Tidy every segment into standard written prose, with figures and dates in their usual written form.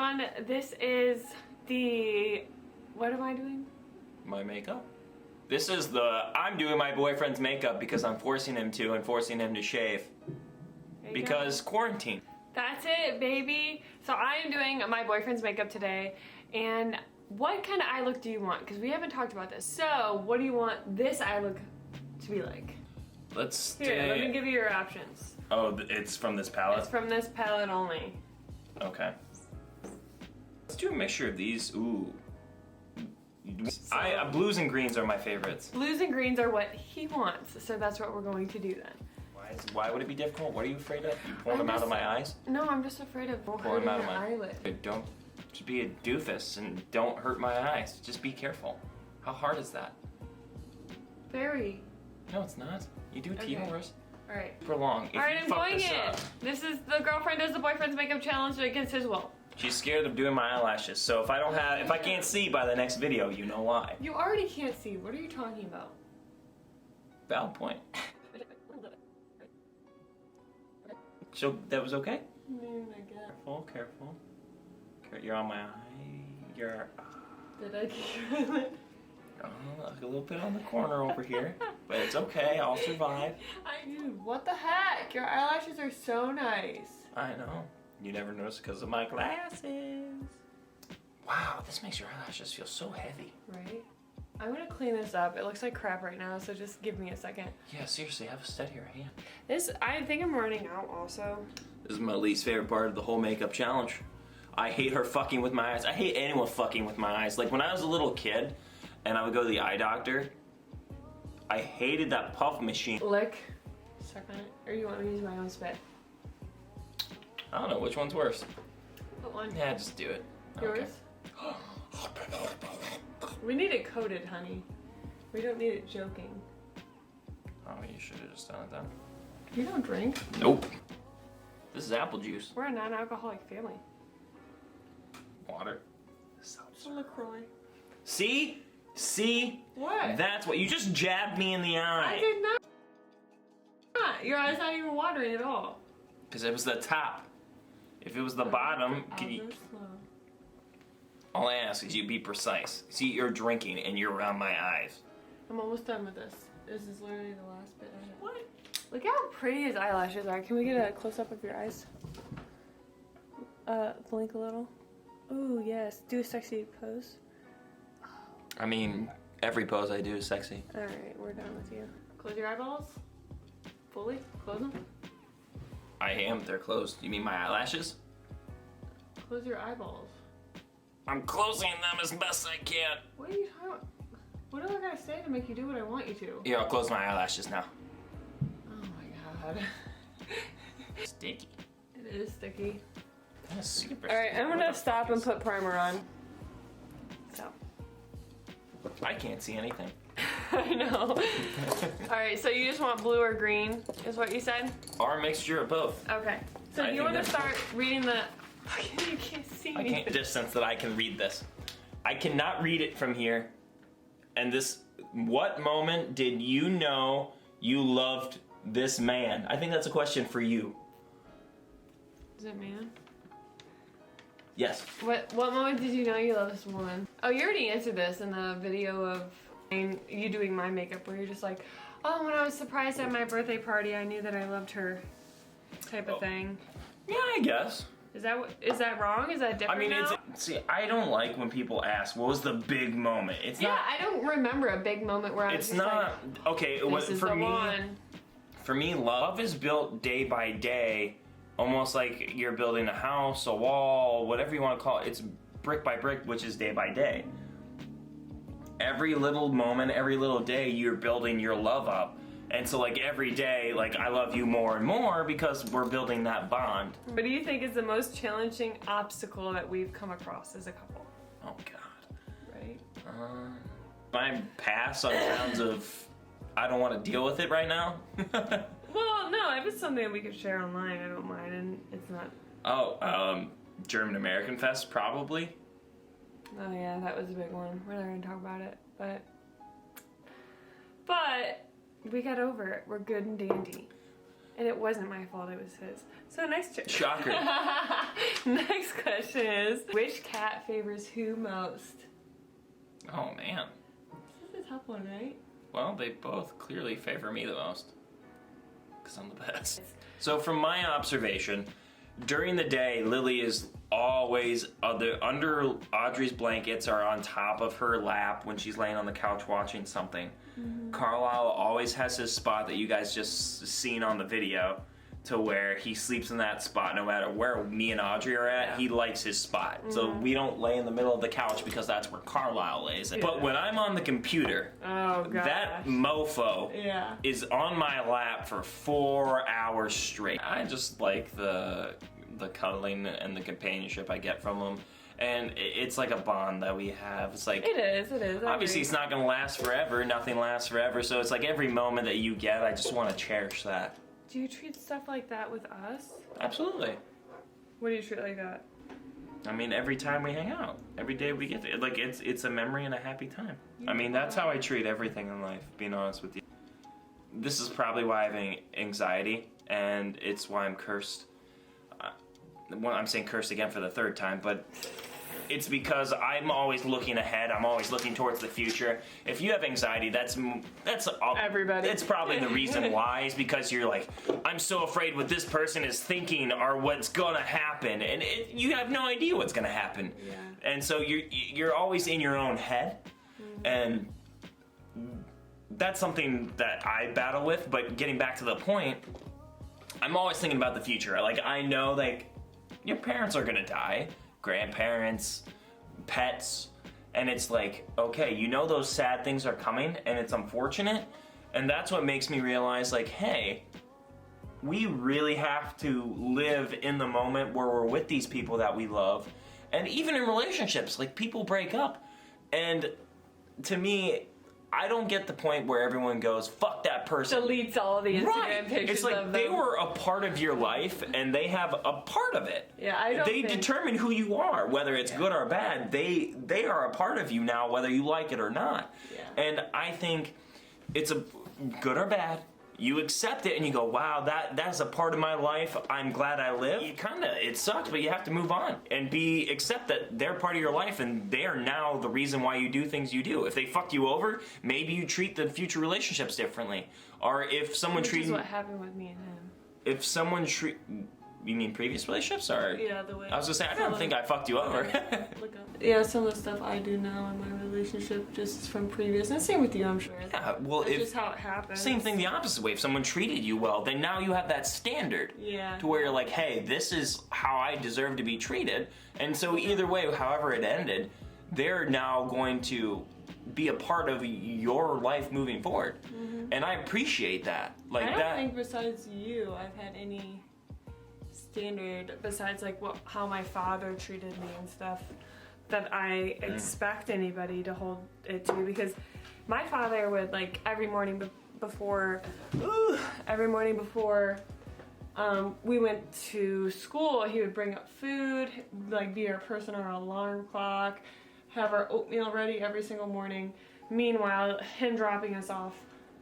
everyone. This is the... What am I doing? My makeup. This is the... I'm doing my boyfriend's makeup because I'm forcing him to and forcing him to shave. Because quarantine. That's it, baby. So I am doing my boyfriend's makeup today. And what kind of eye look do you want? Because we haven't talked about this. So what do you want this eye look to be like? Let's Here, let me give you your options. Oh, it's from this palette? It's from this palette only. Okay. Let's do a mixture of these. Ooh. So, blues and greens are my favorites. Blues and greens are what he wants. So that's what we're going to do then. Why would it be difficult? What are you afraid of? You pulling them out of my eyes? No, I'm just afraid of pulling them out of my eyelid. Don't just be a doofus and don't hurt my eyes. Just be careful. How hard is that? Very. No, it's not. You do it to yours. All right. For long. All right, I'm doing it. This is the girlfriend does the boyfriend's makeup challenge against his will. She's scared of doing my eyelashes, so if I can't see by the next video, you know why. You already can't see. What are you talking about? Valid point. So that was okay? Careful, careful. You're on my eye. Did I get your eyelid? A little bit on the corner over here, but it's okay. I'll survive. Dude, what the heck? Your eyelashes are so nice. I know. You never noticed because of my glasses. Wow, this makes your eyelashes feel so heavy. Right? I'm gonna clean this up. It looks like crap right now, so just give me a second. Yeah, seriously, have a steadier hand. I think I'm running out also. This is my least favorite part of the whole makeup challenge. I hate her fucking with my eyes. I hate anyone fucking with my eyes. Like when I was a little kid and I would go to the eye doctor, I hated that puff machine. Lick. Suck on it. Or you want me to use my own spit? I don't know, which one's worse? What one? Yeah, just do it. Yours? Okay. We need it coated, honey. We don't need it joking. Oh, you should have just done it then. You don't drink? Nope. This is apple juice. We're a non-alcoholic family. Water. It's a LaCroix. See? See? What? That's what you just jabbed me in the eye. I did not. Your eye's not even watering at all. Because it was the top. If it was the bottom, I'll go slow. All I ask is you be precise. See, you're drinking and you're around my eyes. I'm almost done with this. This is literally the last bit of it. What? Look how pretty his eyelashes are. Can we get a close-up of your eyes? Blink a little. Ooh, yes. Do a sexy pose. I mean, every pose I do is sexy. Alright, we're done with you. Close your eyeballs. Fully. Close them. I am. They're closed. You mean my eyelashes? Close your eyeballs. I'm closing them as best I can. What are you talking about? What do I gotta say to make you do what I want you to? Yeah, I'll close my eyelashes now. Oh my god. Sticky. It is sticky. That's super Alright, sticky. I'm gonna stop and put primer on. So. I can't see anything. I know. Alright, so you just want blue or green, is what you said? Or a mixture of both. Okay. So do you want to start reading the... You can't see me. I can't distance that I can read this. I cannot read it from here. And this... What moment did you know you loved this man? I think that's a question for you. Is it man? Yes. What moment did you know you loved this woman? Oh, you already answered this in the video of you doing my makeup where you're just like, oh, when I was surprised at my birthday party, I knew that I loved her type of thing. Yeah, I guess. Is that wrong? Is that different I mean, now? see, I don't like when people ask, what was the big moment? It's not... I don't remember a big moment where I was It's not... like, okay, this is the one. For me, love is built day by day, almost like you're building a house, a wall, whatever you want to call it. It's brick by brick, which is day by day. Every little moment, every little day, you're building your love up. And so like every day, like I love you more and more because we're building that bond. What do you think is the most challenging obstacle that we've come across as a couple? Oh God. Right? My pass on grounds of I don't want to deal with it right now. Well, no, if it's something that we could share online, I don't mind, and it's not. Oh, German American Fest probably. Oh yeah, that was a big one. We're not gonna talk about it, but we got over it. We're good and dandy. And it wasn't my fault, it was his. So next Shocker. Next question is, which cat favors who most? Oh, man. This is a tough one, right? Well, they both clearly favor me the most. Because I'm the best. So from my observation, during the day, Lily is always under Audrey's blankets or on top of her lap when she's laying on the couch watching something. Mm-hmm. Carlisle always has his spot that you guys just seen on the video, to where he sleeps in that spot no matter where me and Audrey are at. Yeah. He likes his spot. Mm-hmm. So we don't lay in the middle of the couch because that's where Carlisle lays. Yeah. But when I'm on the computer, that mofo is on my lap for 4 hours straight. I just like the cuddling and the companionship I get from him. And it's like a bond that we have. It's like it is. Obviously, it's not gonna last forever. Nothing lasts forever. So it's like every moment that you get, I just want to cherish that. Do you treat stuff like that with us? Absolutely. What do you treat like that? I mean, every time we hang out, every day we get to, like it's a memory and a happy time. I mean, that's how I treat everything in life. Being honest with you, this is probably why I have anxiety, and it's why I'm cursed. Well, I'm saying cursed again for the third time, but it's because I'm always looking ahead. I'm always looking towards the future. If you have anxiety, that's everybody. It's probably the reason why, is because you're like, I'm so afraid what this person is thinking or what's gonna happen, and you have no idea what's gonna happen. Yeah. And so you're always in your own head, and that's something that I battle with. But getting back to the point, I'm always thinking about the future. Like, I know, like, your parents are gonna die, grandparents, pets, and it's like, okay, you know those sad things are coming, and it's unfortunate, and that's what makes me realize, like, hey, we really have to live in the moment where we're with these people that we love. And even in relationships, like, people break up, and to me, I don't get the point where everyone goes, fuck that person. Deletes all the Instagram pictures. It's like of them. They were a part of your life, and they have a part of it. Yeah, They determine who you are, whether it's good or bad. They are a part of you now, whether you like it or not. Yeah. And I think it's a good or bad. You accept it and you go, wow, that's a part of my life. I'm glad I live. It sucks, but you have to move on and accept that they're part of your life, and they are now the reason why you do things you do. If they fuck you over, maybe you treat the future relationships differently. Or if someone treats... Which is what happened with me and him. If someone You mean previous relationships, or? Yeah, the way. I was gonna say, I don't think I fucked you over. Look up. Yeah, some of the stuff I do now in my relationship just from previous, and same with you, I'm sure. Yeah, well, it's just how it happens. Same thing the opposite way. If someone treated you well, then now you have that standard. Yeah. To where you're like, hey, this is how I deserve to be treated, and so either way, however it ended, they're now going to be a part of your life moving forward, and I appreciate that. Like I don't think besides you, I've had any standard besides like how my father treated me and stuff that I expect anybody to hold it to, because my father would like every morning before we went to school, he would bring up food, like be our personal alarm clock, have our oatmeal ready every single morning. Meanwhile, him dropping us off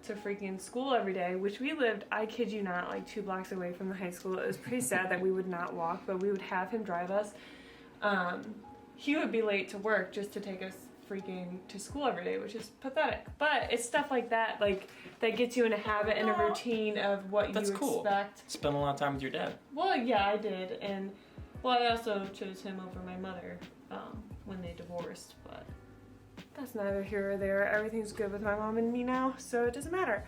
to freaking school every day, which we lived, I kid you not, like 2 blocks away from the high school. It was pretty sad that we would not walk, but we would have him drive us. He would be late to work just to take us freaking to school every day, which is pathetic. But it's stuff like that, that gets you in a habit and a routine of what That's you cool. expect. Spend a lot of time with your dad. Well, yeah, I did, and well, I also chose him over my mother when they divorced, but that's neither here or there. Everything's good with my mom and me now, so it doesn't matter.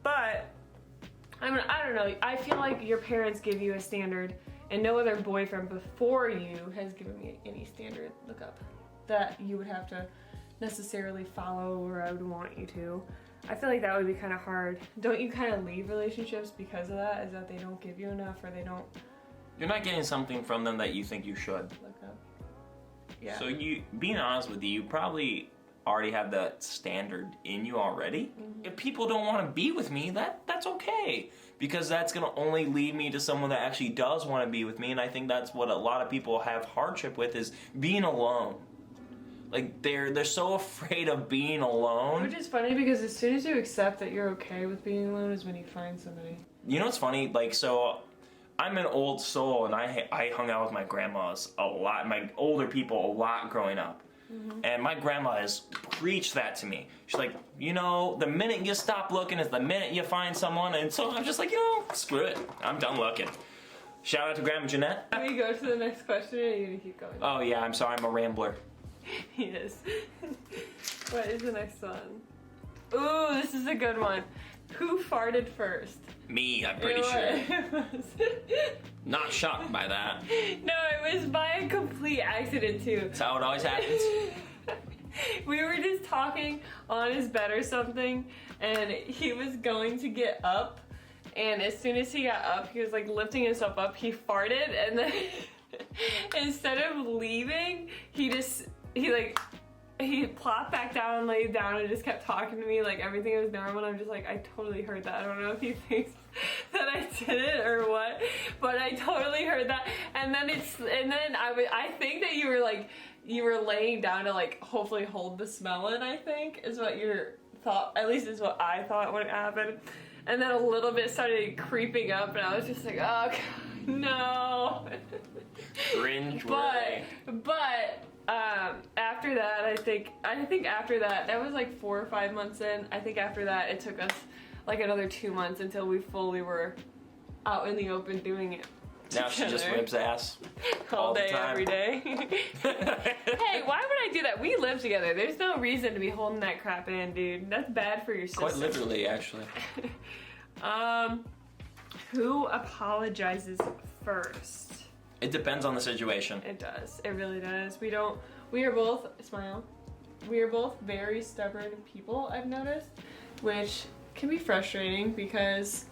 But I mean, I don't know. I feel like your parents give you a standard, and no other boyfriend before you has given me any standard, look up, that you would have to necessarily follow, or I would want you to. I feel like that would be kind of hard. Don't you kind of leave relationships because of that? Is that they don't give you enough, or they don't? You're not getting something from them that you think you should. Look up. Yeah. So being honest with you, you probably already have that standard in you already. If people don't want to be with me, that's okay, because that's going to only lead me to someone that actually does want to be with me. And I think that's what a lot of people have hardship with, is being alone. Like they're so afraid of being alone. Which is funny, because as soon as you accept that you're okay with being alone is when you find somebody. You know what's funny? Like, so I'm an old soul, and I hung out with my grandmas a lot, my older people a lot growing up. And my grandma has preached that to me. She's like, you know, the minute you stop looking is the minute you find someone. And so I'm just like, you know, screw it. I'm done looking. Shout out to Grandma Jeanette. Can we go to the next question, or are you gonna keep going? Oh yeah, I'm sorry, I'm a rambler. Yes. What is the next one? Ooh, this is a good one. Who farted first? Me, I'm pretty sure. Not shocked by that. No, it was by a complete accident too. That's how it always happens. We were just talking on his bed or something, and he was going to get up, and as soon as he got up, he was like lifting himself up, he farted, and then instead of leaving, he plopped back down and laid down and just kept talking to me like everything was normal. I'm just like, I totally heard that. I don't know if he thinks that I did it or what, but I totally heard that. And then I think that you were laying down to like hopefully hold the smell in, I think is what your thought, at least is what I thought would happen. And then a little bit started creeping up, and I was just like, oh God, no. Cringe. But after that, I think after that was like 4 or 5 months in. I think after that, it took us like another 2 months until we fully were out in the open doing it. Now she just whips ass all day, the time. every day. Hey, why would I do that? We live together. There's no reason to be holding that crap in, dude. That's bad for your system. Quite literally, actually. Who apologizes first? It depends on the situation. It does. It really does. We are both, smile. We are both very stubborn people, I've noticed, which can be frustrating because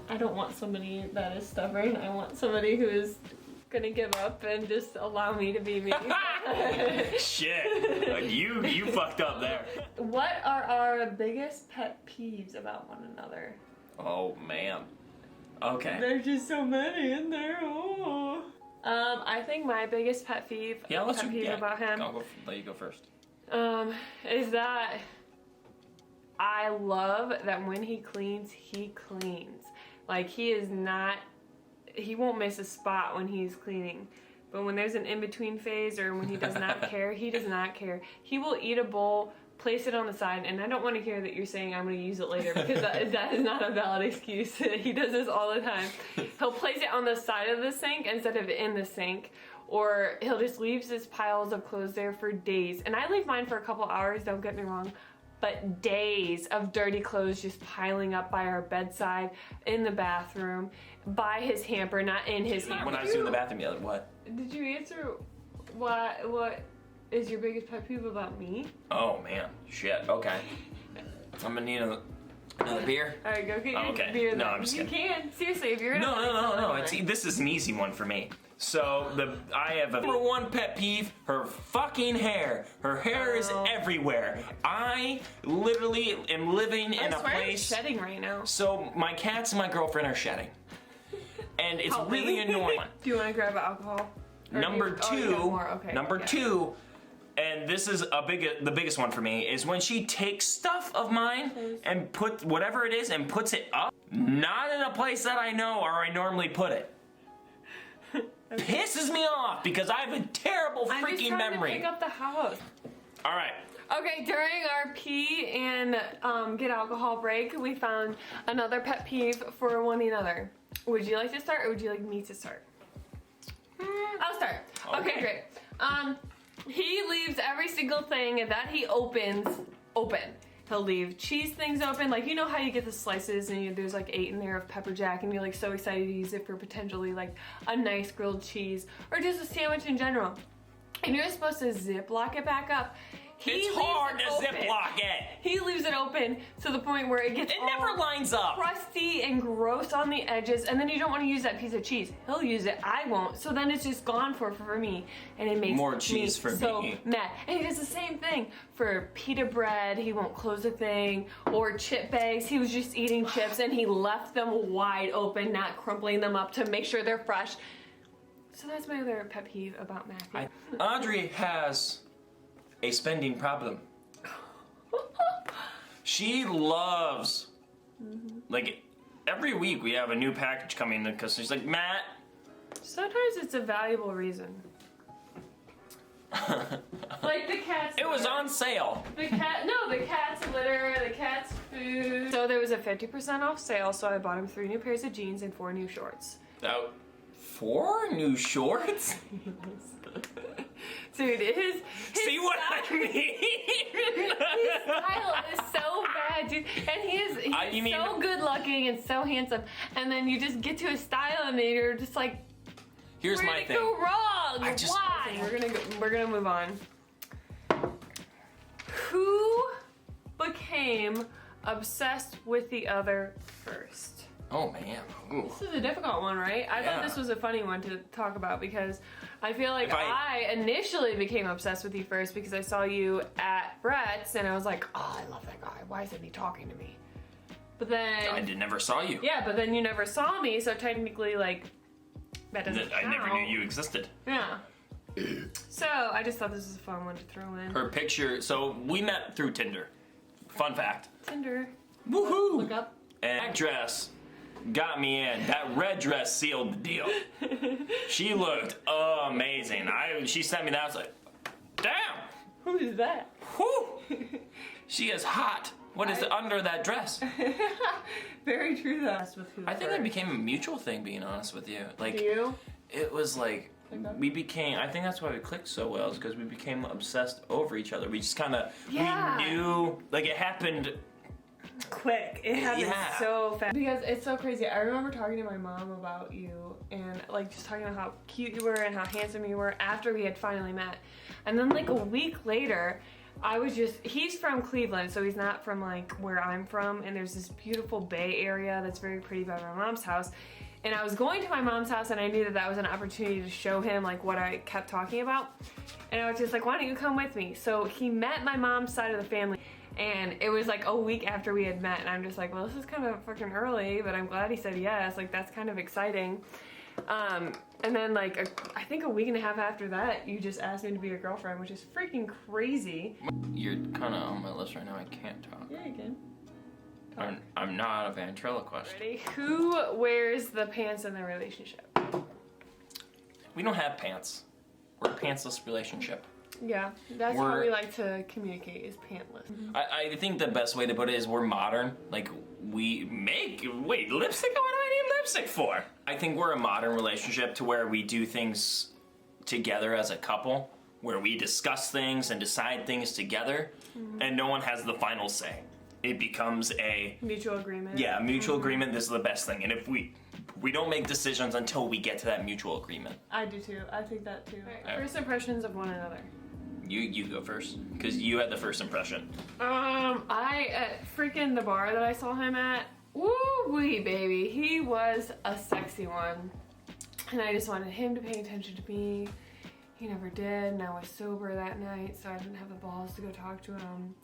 I don't want somebody that is stubborn. I want somebody who is gonna give up and just allow me to be me. Shit. You fucked up there. What are our biggest pet peeves about one another? Oh man. Okay. There's just so many in there. Oh. I think my biggest pet peeve about him. I'll let you go first. Is that I love that when he cleans, he cleans. Like he won't miss a spot when he's cleaning. But when there's an in-between phase or when he does not care, he does not care. He will eat a bowl, place it on the side, and I don't want to hear that you're saying I'm going to use it later because that is not a valid excuse. He does this all the time. He'll place it on the side of the sink instead of in the sink, or he'll just leave his piles of clothes there for days. And I leave mine for a couple hours, don't get me wrong, but days of dirty clothes just piling up by our bedside, in the bathroom, by his hamper, not in his hamper. When I was in the bathroom, yeah, what? Did you answer what is your biggest pet peeve about me? Oh man, shit. Okay, I'm gonna need another beer. All right, go get your Okay. beer. No, then. I'm just You kidding. can seriously if you're No. This is an easy one for me. So I have a number one pet peeve: her fucking hair. Her hair is everywhere. I literally am living in a place. I'm shedding right now. So my cats and my girlfriend are shedding, and it's Help really me. annoying. Do you want to grab alcohol? Or Number you have two, more. Okay, number yeah. two, and this is the biggest one for me, is when she takes stuff of mine and put whatever it is and puts it up, not in a place that I know or I normally put it. Pisses me off because I have a terrible I'm just freaking trying memory. to pick up the house. All right. Okay, during our pee and get alcohol break, we found another pet peeve for one another. Would you like to start or would you like me to start? I'll start. Okay, great. He leaves every single thing that he opens open. He'll leave cheese things open, like you know how you get the slices and there's like 8 in there of pepper jack and you're like so excited to use it for potentially like a nice grilled cheese or just a sandwich in general. And you're supposed to Ziploc it back up. It's hard to Ziploc it. He leaves it open to the point where it gets never lines up. Crusty and gross on the edges, and then you don't want to use that piece of cheese. He'll use it, I won't. So then it's just gone for me, and it makes more cheese for so me. mad. And he does the same thing for pita bread. He won't close a thing, or chip bags. He was just eating chips, and he left them wide open, not crumpling them up to make sure they're fresh. So that's my other pet peeve about Matthew. Audrey has a spending problem. She loves, like, every week we have a new package coming in because she's like, Matt. Sometimes it's a valuable reason. Like the cat's It was on sale. The cat's litter, the cat's food. So there was a 50% off sale, so I bought him 3 new pairs of jeans and 4 new shorts. 4 new shorts? Dude, his See what style, I mean? his style is so bad, dude. And he's so good looking and so handsome. And then you just get to his style and then you're just like, Here's where my did thing. it go wrong? Why? Okay. We're gonna move on. Who became obsessed with the other first? Oh man. Ooh. This is a difficult one, right? I thought this was a funny one to talk about because I feel like I initially became obsessed with you first because I saw you at Brett's and I was like, oh, I love that guy. Why isn't he talking to me? But then never saw you. Yeah, but then you never saw me, so technically, like, that doesn't count. I never knew you existed. Yeah. So I just thought this was a fun one to throw in. Her picture. So we met through Tinder. Fun fact. Tinder. Woohoo! Look up. And that dress got me in. That red dress sealed the deal. She looked amazing. She sent me that. I was like, damn. Who is that? Whew. She is hot. What is under that dress? Very true though. I think it became a mutual thing, being honest with you. Like, Do you? it was like, we became, I think that's why we clicked so well, is because we became obsessed over each other. We just kind of, we knew, like, it happened quick. It happened Yeah. so fast. Because it's so crazy. I remember talking to my mom about you and like just talking about how cute you were and how handsome you were after we had finally met. And then like a week later, he's from Cleveland, so he's not from like where I'm from, and there's this beautiful Bay Area that's very pretty by my mom's house. And I was going to my mom's house and I knew that was an opportunity to show him like what I kept talking about. And I was just like, why don't you come with me? So he met my mom's side of the family and it was like a week after we had met and I'm just like, well, this is kind of freaking early, but I'm glad he said yes. Like that's kind of exciting. And then like, I think a week and a half after that, you just asked me to be your girlfriend, which is freaking crazy. You're kind of on my list right now. I can't talk. Yeah, you can. I'm not a ventriloquist. Ready? Who wears the pants in the relationship? We don't have pants. We're a pantsless relationship. Yeah, that's how we like to communicate, is pantless. I think the best way to put it is we're modern. Like, lipstick? What do I need lipstick for? I think we're a modern relationship to where we do things together as a couple, where we discuss things and decide things together, and no one has the final say. It becomes a mutual agreement. Yeah, mutual agreement. This is the best thing, and if we don't make decisions until we get to that mutual agreement. I do too. I think that too. Right. First impressions of one another. You go first, because you had the first impression. At freaking the bar that I saw him at, woo-wee, baby. He was a sexy one. And I just wanted him to pay attention to me. He never did, and I was sober that night, so I didn't have the balls to go talk to him.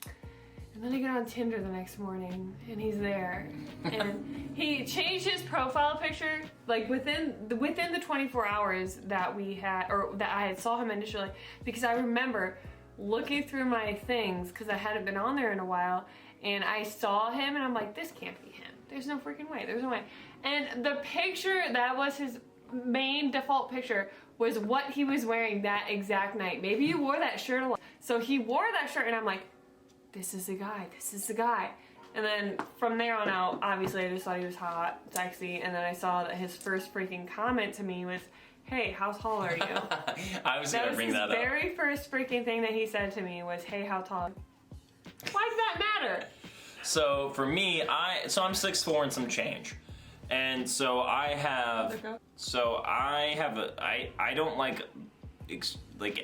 And then I get on Tinder the next morning, and he's there. And he changed his profile picture, like within the 24 hours that we had, or that I had saw him initially, because I remember looking through my things, because I hadn't been on there in a while, and I saw him, and I'm like, this can't be him. There's no freaking way. There's no way. And the picture that was his main default picture was what he was wearing that exact night. Maybe you wore that shirt a lot. So he wore that shirt, and I'm like, this is the guy, this is the guy. And then from there on out, obviously I just thought he was hot, sexy, and then I saw that his first freaking comment to me was, hey, how tall are you? I was gonna bring that up. The very first freaking thing that he said to me was, hey, how tall? Why does that matter? So for me, I'm 6'4" and some change. And so I don't like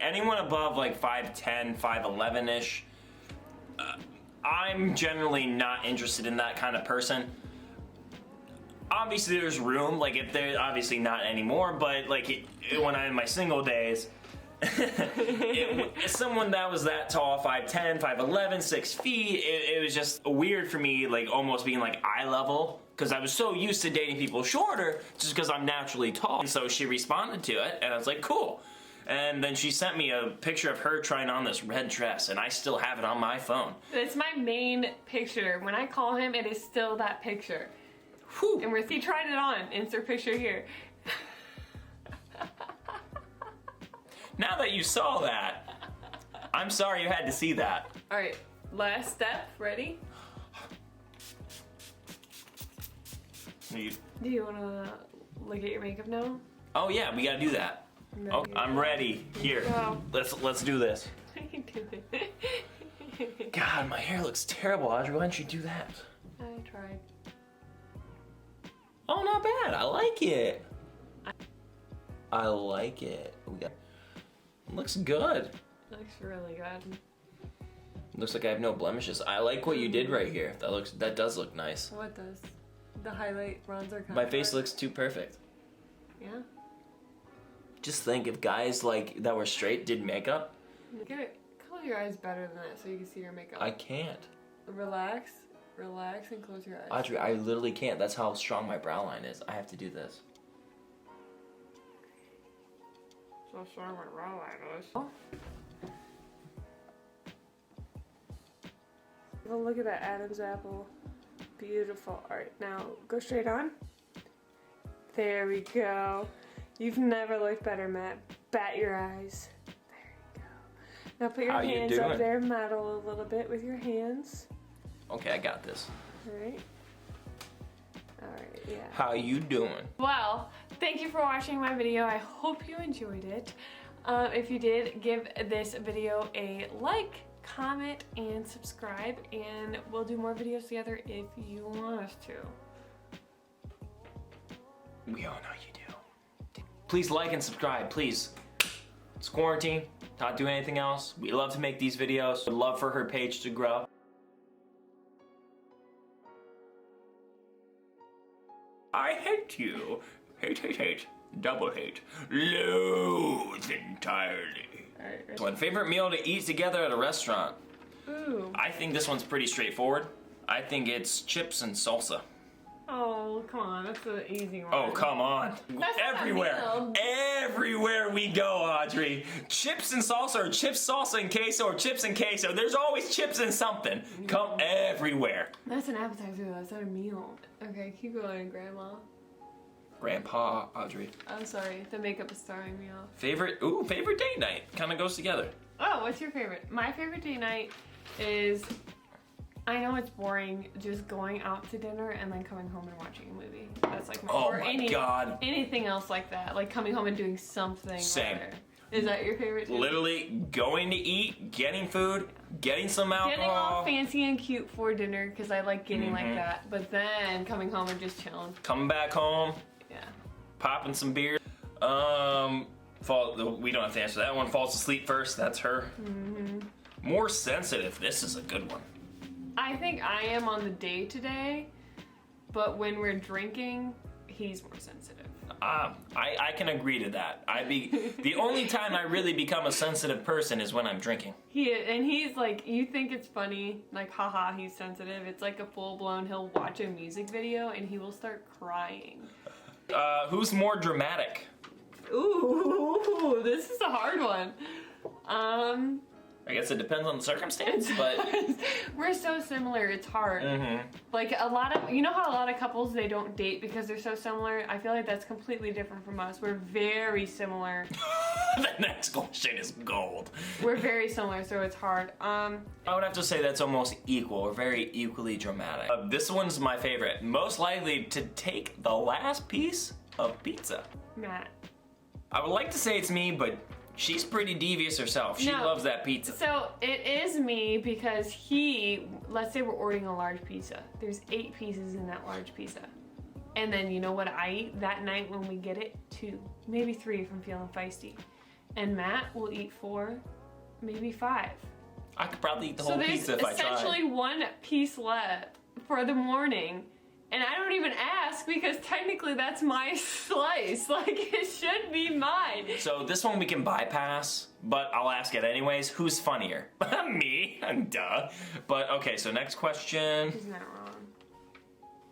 anyone above like 5'10", 5'11"-ish. I'm generally not interested in that kind of person. Obviously there's room, like if they're obviously not anymore, but like when I'm in my single days, someone that was that tall, 5'10", 5'11", 6 feet, it was just weird for me, like almost being like eye level, because I was so used to dating people shorter just because I'm naturally tall. And so she responded to it, and I was like, cool. And then she sent me a picture of her trying on this red dress, and I still have it on my phone. It's my main picture. When I call him, it is still that picture. Whew. And he tried it on. Insert picture here. Now that you saw that, I'm sorry you had to see that. All right, last step. Ready? Do you want to look at your makeup now? Oh yeah, we gotta do that. No, Oh, I'm ready. Here, Go. let's do this. I can do it. God, my hair looks terrible, Audrey. Why don't you do that? I tried. Oh, not bad. I like it. I like it. Looks good. Looks really good. Looks like I have no blemishes. I like what you did right here. That does look nice. What does? The highlight, bronzer, My face looks too perfect. Yeah. Just think if guys like that were straight did makeup. Get it. Color your eyes better than that so you can see your makeup. I can't. Relax, relax, and close your eyes. Audrey, I literally can't. That's how strong my brow line is. I have to do this. So strong my brow line is. Well, look at that Adam's apple. Beautiful. Alright, now go straight on. There we go. You've never looked better, Matt. Bat your eyes. There you go. Now put your How you hands up doing? there, model a little bit with your hands. Okay, I got this. Alright. Alright, yeah. How you doing? Well, thank you for watching my video. I hope you enjoyed it. If you did, give this video a like, comment, and subscribe, and we'll do more videos together if you want us to. We all know you do. Please like and subscribe, please. It's quarantine, not doing anything else. We love to make these videos. Would love for her page to grow. I hate you. Hate, hate, hate. Double hate. Loathe entirely. Alright. One favorite meal to eat together at a restaurant. Ooh. I think this one's pretty straightforward. I think it's chips and salsa. Oh, come on. That's an easy one. Oh, come on. That's not a Everywhere. meal. Everywhere we go, Audrey. Chips and salsa, or chips, salsa, and queso, or chips and queso. There's always chips and something. Come everywhere. That's an appetizer, though. That's not a meal. Okay, keep going, Grandma. Grandpa, Audrey. I'm sorry. The makeup is throwing me off. Favorite date night. Kind of goes together. Oh, what's your favorite? My favorite date night is, I know it's boring, just going out to dinner and then coming home and watching a movie. That's like my, Oh or my God. anything else like that. Like coming home and doing something. Same. Other. Is that your favorite too? Literally going to eat, getting food, getting some Getting all alcohol. fancy and cute for dinner because I like getting like that. But then coming home and just chilling. Coming back home, Yeah. popping some beer. We don't have to answer that one. Falls asleep first. That's her. More sensitive. This is a good one. I think I am on the day today, but when we're drinking, he's more sensitive. I can agree to that. The only time I really become a sensitive person is when I'm drinking. He's like, you think it's funny, like, haha, he's sensitive. It's like a full-blown, he'll watch a music video and he will start crying. Who's more dramatic? Ooh, this is a hard one. I guess it depends on the circumstance, but We're so similar, it's hard. Like you know how a lot of couples, they don't date because they're so similar? I feel like that's completely different from us. We're very similar. the next question is gold. We're very similar, so it's hard. I would have to say that's almost equal. We're very equally dramatic. This one's my favorite. Most likely to take the last piece of pizza. Matt. I would like to say it's me, but she's pretty devious herself. She No. loves that pizza. So it is me because let's say we're ordering a large pizza. There's 8 pieces in that large pizza. And then you know what I eat that night when we get it? 2, maybe 3 if I'm feeling feisty. And Matt will eat 4, maybe 5. I could probably eat the So whole there's pizza if I tried. essentially 1 piece left for the morning. And I don't even ask because technically that's my slice. Like, it should be mine. So this one we can bypass, but I'll ask it anyways. Who's funnier? Me, duh. But okay, so next question. Isn't that wrong?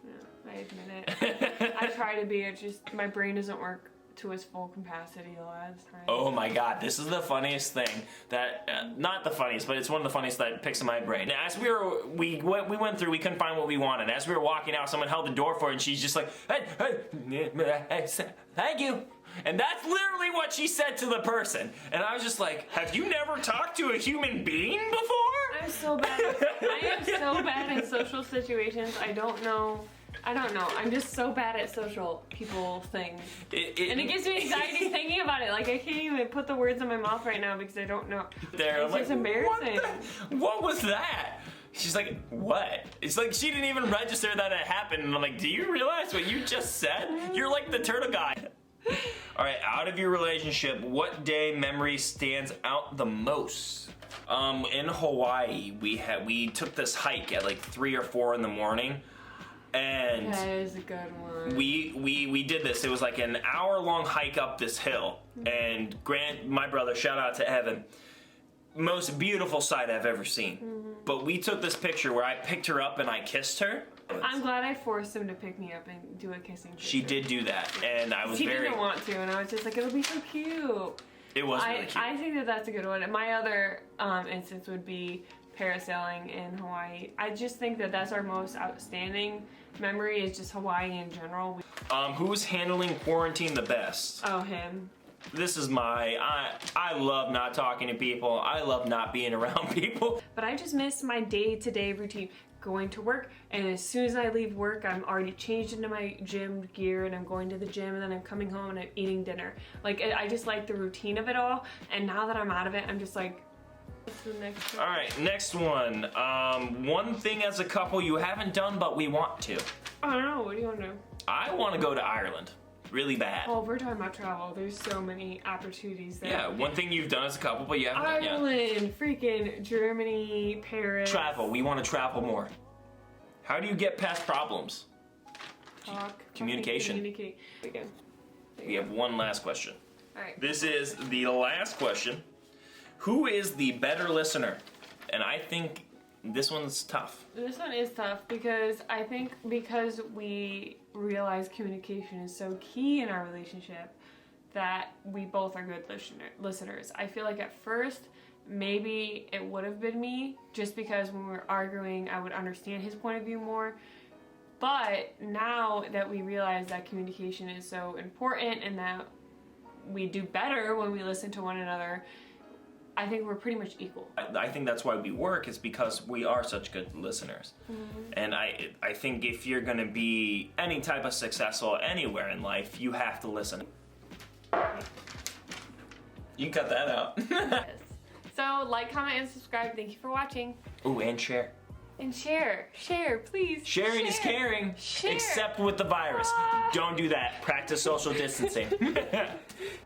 Yeah, I admit it. I try to be, it's just my brain doesn't work to his full capacity the last time. Oh my god, this is the funniest thing that, not the funniest, but it's one of the funniest that picks in my brain. As we went through, we couldn't find what we wanted. As we were walking out, someone held the door for her and she's just like, hey, thank you. And that's literally what she said to the person. And I was just like, have you never talked to a human being before? I'm so bad. I am so bad in social situations. I don't know. I'm just so bad at social people things. And it gives me anxiety thinking about it. Like, I can't even put the words in my mouth right now because I don't know. It's just embarrassing. What was that? She's like, what? It's like she didn't even register that it happened. And I'm like, do you realize what you just said? You're like the turtle guy. All right, out of your relationship, what day memory stands out the most? In Hawaii, we took this hike at like 3 or 4 in the morning. And that is a good one. We did this. It was like an hour-long hike up this hill. And Grant, my brother, shout out to Evan, most beautiful sight I've ever seen. But we took this picture where I picked her up and I kissed her. I'm glad I forced him to pick me up and do a kissing picture. She did do that, and I was he didn't want to, and I was just like, it'll be so cute. It was really cute. I think that that's a good one. My other instance would be parasailing in Hawaii. I just think that that's our most outstanding memory, is just Hawaii in general. Who's handling quarantine the best? Oh, him. This is I love not talking to people. I love not being around people. But I just miss my day-to-day routine. Going to work, and as soon as I leave work, I'm already changed into my gym gear and I'm going to the gym, and then I'm coming home and I'm eating dinner. Like, I just like the routine of it all, and now that I'm out of it, I'm just like, what's the next one? Alright, next one. One thing as a couple you haven't done but we want to. I don't know, what do you want to do? I want to go to Ireland. Really bad. Oh, if we're talking about travel, there's so many opportunities there. Yeah, one thing you've done as a couple but you haven't done yet. Ireland, freaking Germany, Paris. Travel, we want to travel more. How do you get past problems? Talk. Communication. Communicate. Again. We have one last question. Alright. This is the last question. Who is the better listener? And I think this one's tough. This one is tough because I think because we realize communication is so key in our relationship that we both are good listeners. I feel like at first maybe it would have been me, just because when we were arguing I would understand his point of view more. But now that we realize that communication is so important and that we do better when we listen to one another, I think we're pretty much equal. I think that's why we work, is because we are such good listeners. And I think if you're going to be any type of successful anywhere in life, you have to listen. You can cut that out. Yes. So like, comment, and subscribe. Thank you for watching. Ooh, and share. And share, please. Sharing is caring, Share. except with the virus. Don't do that. Practice social distancing.